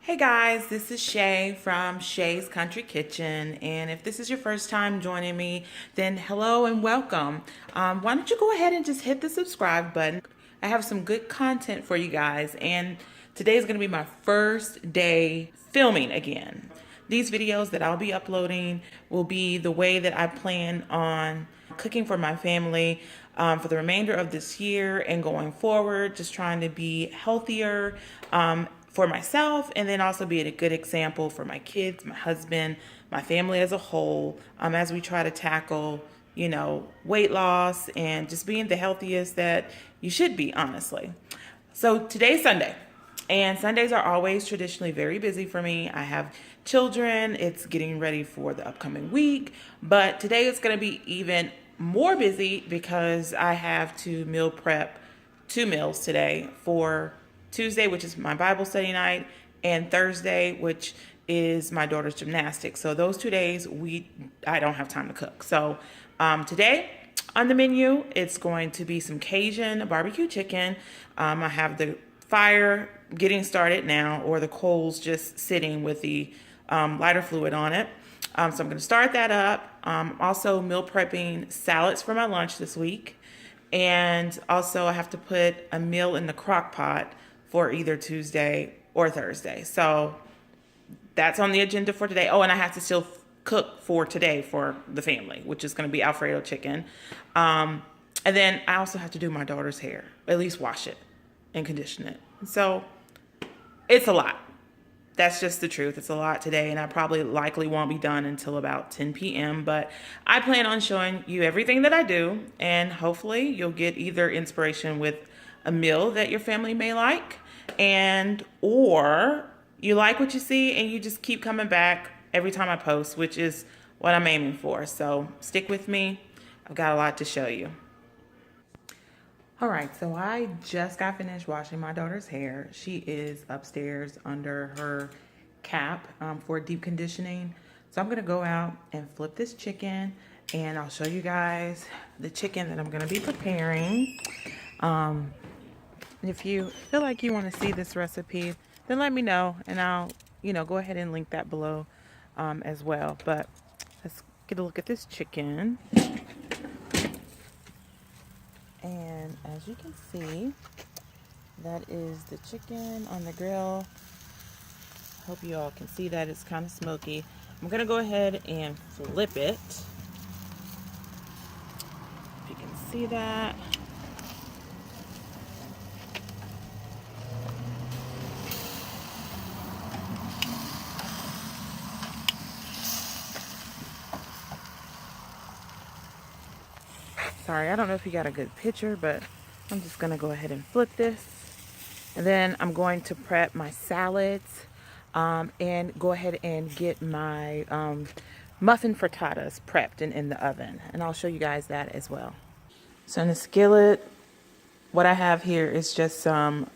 Hey guys, this is Shay from Shay's Country Kitchen, and if this is your first time joining me, then hello and welcome. Why don't you go ahead and just hit the subscribe button? I have some good content for you guys, and today is going to be my first day filming again. These videos that I'll be uploading will be the way that I plan on cooking for my family for the remainder of this year and going forward, just trying to be healthier for myself, and then also be a good example for my kids, my husband, my family as a whole, as we try to tackle, weight loss and just being the healthiest that you should be, honestly. So today's Sunday, and Sundays are always traditionally very busy for me. I have children, it's getting ready for the upcoming week, but today is going to be even more busy because I have to meal prep 2 meals today for Tuesday, which is my Bible study night, and Thursday, which is my daughter's gymnastics. So those 2 days, I don't have time to cook. So today on the menu, it's going to be some Cajun barbecue chicken. I have the fire getting started now, or the coals just sitting with the lighter fluid on it. So I'm going to start that up. Also meal prepping salads for my lunch this week. And also I have to put a meal in the crock pot for either Tuesday or Thursday. So that's on the agenda for today. Oh, and I have to still cook for today for the family, which is going to be Alfredo chicken. And then I also have to do my daughter's hair, at least wash it and condition it. So it's a lot. That's just the truth. It's a lot today, and I probably likely won't be done until about 10 p.m. But I plan on showing you everything that I do, and hopefully you'll get either inspiration with a meal that your family may like, or you like what you see and you just keep coming back every time I post, which is what I'm aiming for. So stick with me. I've got a lot to show you. All right, so I just got finished washing my daughter's hair. She is upstairs under her cap for deep conditioning. So I'm gonna go out and flip this chicken, and I'll show you guys the chicken that I'm gonna be preparing. If you feel like you wanna see this recipe, then let me know, and I'll go ahead and link that below as well. But let's get a look at this chicken. And as you can see, that is the chicken on the grill. Hope you all can see that. It's kind of smoky. I'm gonna go ahead and flip it. If you can see that. Sorry, I don't know if you got a good picture, but I'm just gonna go ahead and flip this. And then I'm going to prep my salads and go ahead and get my muffin frittatas prepped and in the oven. And I'll show you guys that as well. So in the skillet, what I have here is just some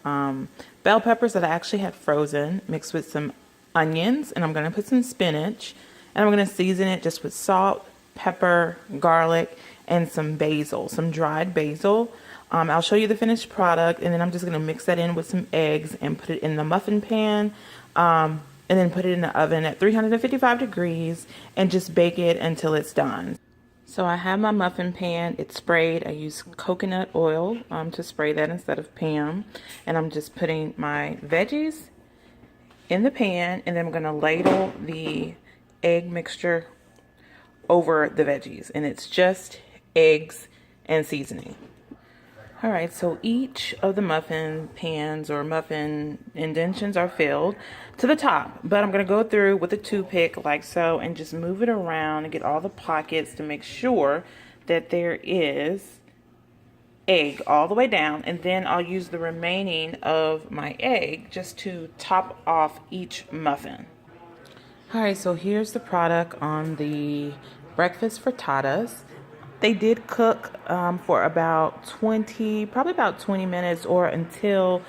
bell peppers that I actually had frozen, mixed with some onions, and I'm gonna put some spinach, and I'm gonna season it just with salt, pepper, garlic, and some basil, some dried basil. I'll show you the finished product, and then I'm just going to mix that in with some eggs and put it in the muffin pan, and then put it in the oven at 355 degrees and just bake it until it's done. So I have my muffin pan. It's sprayed. I use coconut oil to spray that instead of Pam, and I'm just putting my veggies in the pan, and then I'm going to ladle the egg mixture over the veggies, and it's just eggs and seasoning. All right, so each of the muffin pans or muffin indentions are filled to the top, but I'm gonna go through with a toothpick like so and just move it around and get all the pockets to make sure that there is egg all the way down, and then I'll use the remaining of my egg just to top off each muffin. All right, so here's the product on the breakfast frittatas. They did cook for about probably about 20 minutes, or until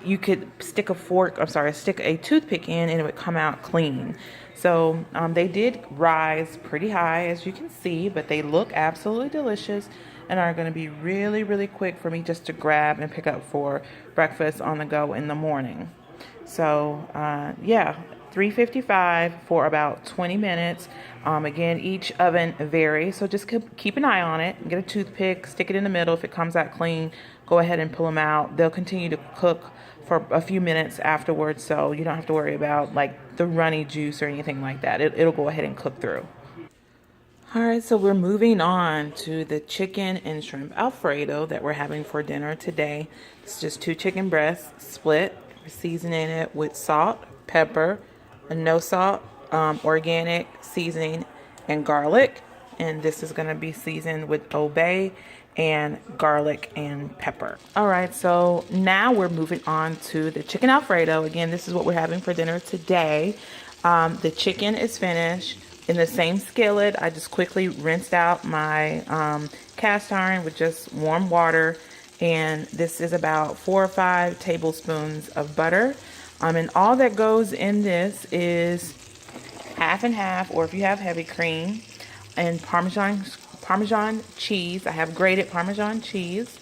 you could stick a toothpick in and it would come out clean. So they did rise pretty high, as you can see, but they look absolutely delicious and are going to be really, really quick for me just to grab and pick up for breakfast on the go in the morning. So yeah, 355 for about 20 minutes. Again, each oven varies, so just keep an eye on it. Get a toothpick, stick it in the middle. If it comes out clean, go ahead and pull them out. They'll continue to cook for a few minutes afterwards, so you don't have to worry about like the runny juice or anything like that. It'll go ahead and cook through. All right, so we're moving on to the chicken and shrimp Alfredo that we're having for dinner today. It's just 2 chicken breasts split. We're seasoning it with salt, pepper, no salt, organic seasoning, and garlic. And this is going to be seasoned with Old Bay and garlic and pepper. All right, so now we're moving on to the chicken Alfredo. Again, this is what we're having for dinner today. The chicken is finished. In the same skillet, I just quickly rinsed out my cast iron with just warm water. And this is about 4 or 5 tablespoons of butter. And all that goes in this is half and half, or if you have heavy cream, and Parmesan cheese. I have grated Parmesan cheese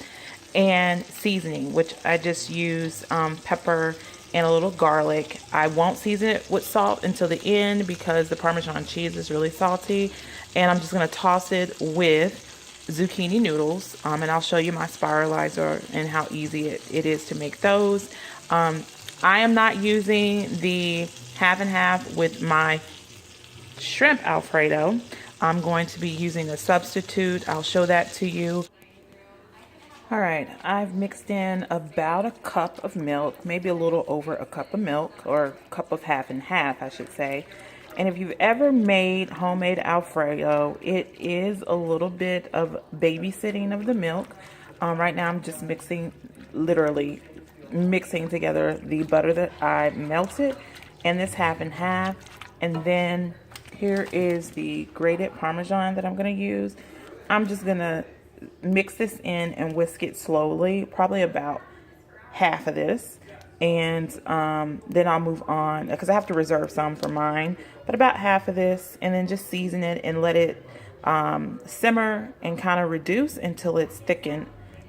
and seasoning, which I just use pepper and a little garlic. I won't season it with salt until the end because the Parmesan cheese is really salty. And I'm just going to toss it with zucchini noodles. And I'll show you my spiralizer and how easy it is to make those. I am not using the half and half with my shrimp Alfredo. I'm going to be using a substitute. I'll show that to you. All right, I've mixed in about a cup of milk, maybe a little over a cup of milk, or a cup of half and half, I should say. And if you've ever made homemade Alfredo, it is a little bit of babysitting of the milk. Right now I'm just literally mixing together the butter that I melted and this half and half. And then here is the grated Parmesan that I'm gonna use. I'm just gonna mix this in and whisk it slowly, probably about half of this, and then I'll move on because I have to reserve some for mine, but about half of this, and then just season it and let it simmer and kind of reduce until it's thickened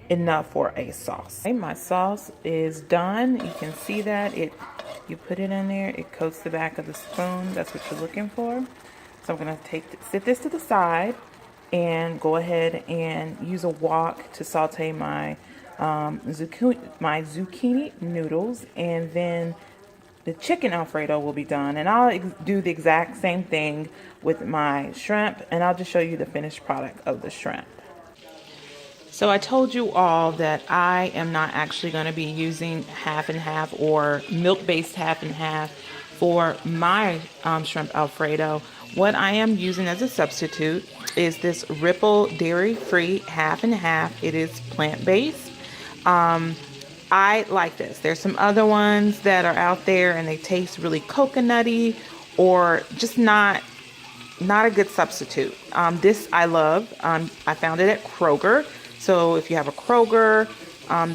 enough for a sauce. Okay, my sauce is done. You can see that you put it in there, it coats the back of the spoon. That's what you're looking for. So I'm gonna sit this to the side and go ahead and use a wok to saute my zucchini noodles, and then the chicken Alfredo will be done. And I'll do the exact same thing with my shrimp, and I'll just show you the finished product of the shrimp. So I told you all that I am not actually going to be using half and half or milk-based half and half for my shrimp Alfredo. What I am using as a substitute is this Ripple dairy-free half and half. It is plant-based. I like this. There's some other ones that are out there and they taste really coconutty or just not a good substitute. This I love. I found it at Kroger. So if you have a Kroger,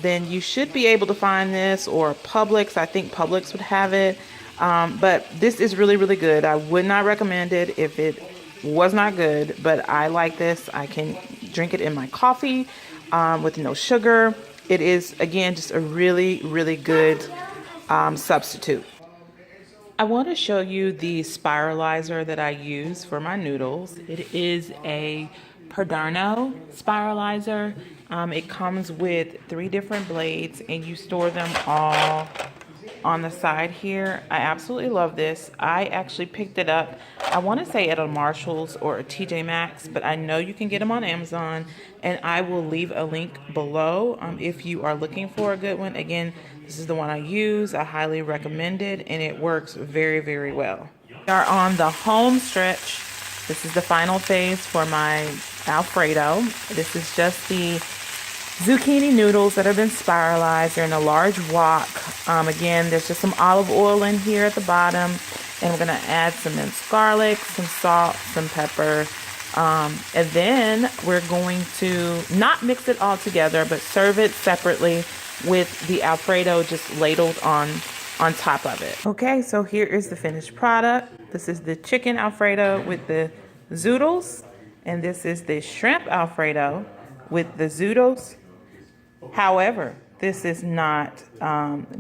then you should be able to find this, or Publix. I think Publix would have it. But this is really, really good. I would not recommend it if it was not good, but I like this. I can drink it in my coffee with no sugar. It is, again, just a really, really good substitute. I want to show you the spiralizer that I use for my noodles. It is a Perdarno spiralizer. It comes with 3 different blades and you store them all on the side here. I absolutely love this. I actually picked it up, I want to say at a Marshall's or a TJ Maxx, but I know you can get them on Amazon, and I will leave a link below if you are looking for a good one. Again, this is the one I use. I highly recommend it, and it works very, very well. We are on the home stretch. This is the final phase for my Alfredo. This is just the zucchini noodles that have been spiralized. They're in a large wok. Again, there's just some olive oil in here at the bottom, and we're gonna add some minced garlic, some salt, some pepper, and then we're going to not mix it all together, but serve it separately with the Alfredo just ladled on top of it. Okay, so here is the finished product. This is the chicken Alfredo with the zoodles, and this is the shrimp Alfredo with the zoodles. However, This is not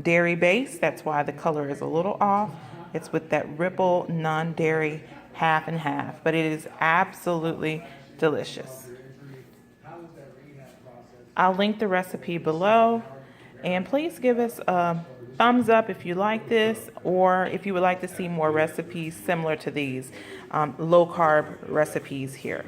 dairy based. That's why the color is a little off. It's with that ripple non-dairy half and half, but it is absolutely delicious. I'll link the recipe below, and please give us a thumbs up if you like this, or if you would like to see more recipes similar to these low carb recipes here.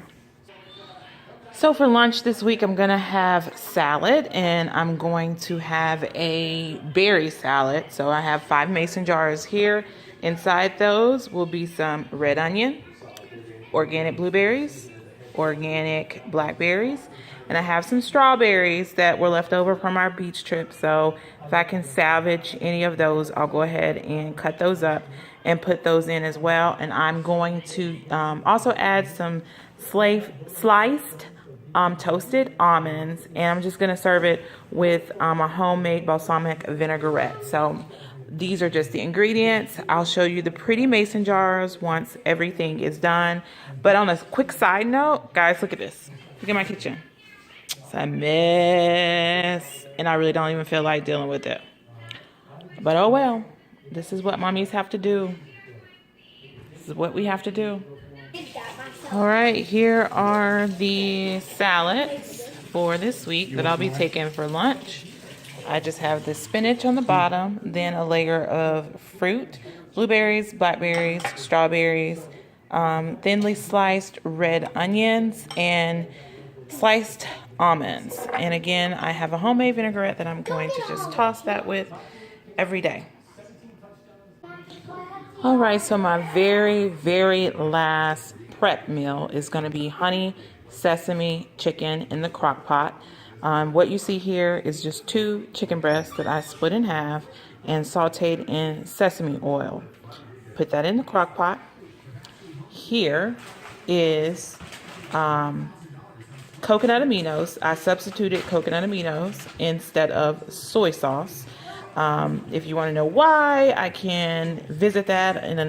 So for lunch this week, I'm gonna have salad, and I'm going to have a berry salad. So I have 5 mason jars here. Inside those will be some red onion, organic blueberries, organic blackberries, and I have some strawberries that were left over from our beach trip. So if I can salvage any of those, I'll go ahead and cut those up and put those in as well. And I'm going to also add some sliced toasted almonds, and I'm just gonna serve it with a homemade balsamic vinaigrette. So these are just the ingredients. I'll show you the pretty mason jars once everything is done. But on a quick side note, guys, look at this. Look at my kitchen. It's a mess, and I really don't even feel like dealing with it. But oh well, this is what mommies have to do. This is what we have to do. All right, here are the salads for this week that I'll be taking for lunch. I just have the spinach on the bottom, then a layer of fruit, blueberries, blackberries, strawberries, thinly sliced red onions, and sliced almonds. And again, I have a homemade vinaigrette that I'm going to just toss that with every day. All right, so my very last prep meal is going to be honey sesame chicken in the crock pot. What you see here is just 2 chicken breasts that I split in half and sauteed in sesame oil. Put that in the crock pot. Here is coconut aminos. I substituted coconut aminos instead of soy sauce. If you want to know why, I can visit that in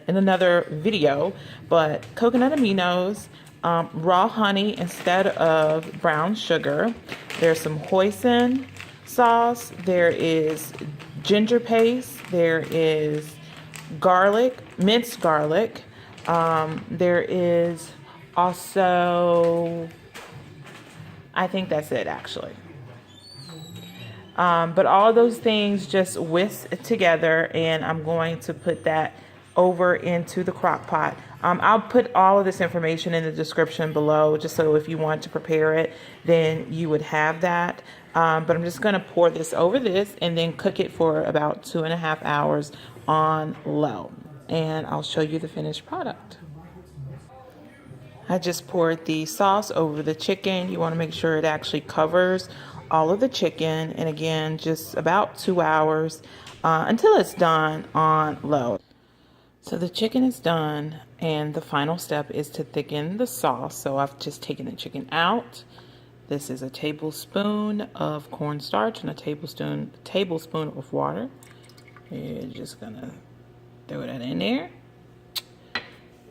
another video. But coconut aminos, raw honey instead of brown sugar. There's some hoisin sauce. There is ginger paste. There is garlic, minced garlic. There is also, I think that's it actually. But all of those things just whisk together, and I'm going to put that over into the crock pot. I'll put all of this information in the description below, just so if you want to prepare it, then you would have that. But I'm just going to pour this over this and then cook it for about 2.5 hours on low. And I'll show you the finished product. I just poured the sauce over the chicken. You want to make sure it actually covers all of the chicken, and again, just about 2 hours until it's done on low. So the chicken is done, and the final step is to thicken the sauce. So I've just taken the chicken out. This is a tablespoon of cornstarch and a tablespoon of water. You're just gonna throw that in there.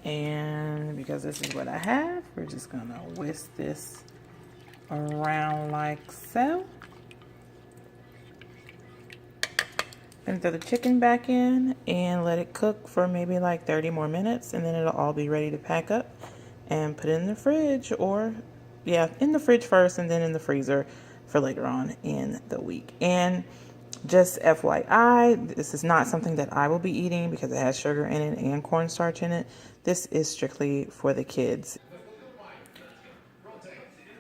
And because this is what I have, we're just gonna whisk this around like so. And throw the chicken back in and let it cook for maybe like 30 more minutes, and then it'll all be ready to pack up and put it in the fridge, or in the fridge first and then in the freezer for later on in the week. And just FYI, this is not something that I will be eating because it has sugar in it and cornstarch in it. This is strictly for the kids.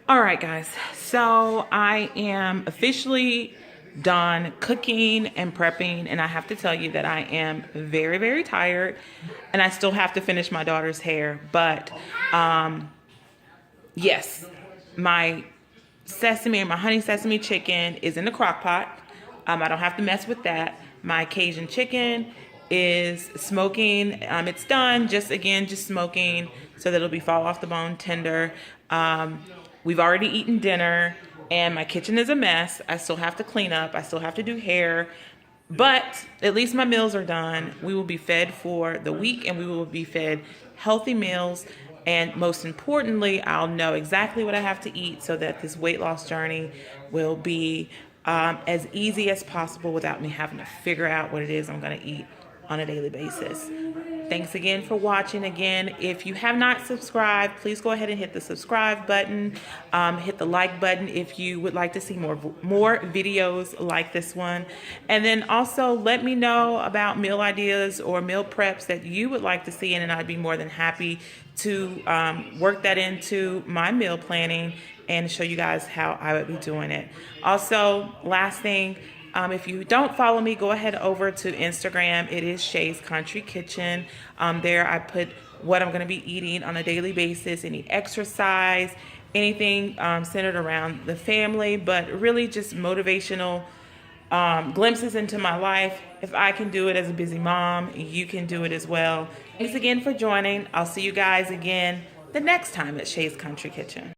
All right, guys, so I am officially done cooking and prepping, and I have to tell you that I am very tired, and I still have to finish my daughter's hair. But yes, my honey sesame chicken is in the crock pot. I don't have to mess with that. My Cajun chicken is smoking. It's done, just smoking so that it'll be fall off the bone tender. We've already eaten dinner, and my kitchen is a mess. I still have to clean up. I still have to do hair, but at least my meals are done. We will be fed for the week, and we will be fed healthy meals. And most importantly, I'll know exactly what I have to eat so that this weight loss journey will be as easy as possible without me having to figure out what it is I'm going to eat on a daily basis. Thanks again for watching. Again, if you have not subscribed, please go ahead and hit the subscribe button. Hit the like button if you would like to see more videos like this one. And then also let me know about meal ideas or meal preps that you would like to see, and I'd be more than happy to work that into my meal planning and show you guys how I would be doing it. Also, last thing, if you don't follow me, go ahead over to Instagram. It is Shay's Country Kitchen. There I put what I'm going to be eating on a daily basis, any exercise, anything centered around the family, but really just motivational glimpses into my life. If I can do it as a busy mom, you can do it as well. Thanks again for joining. I'll see you guys again the next time at Shay's Country Kitchen.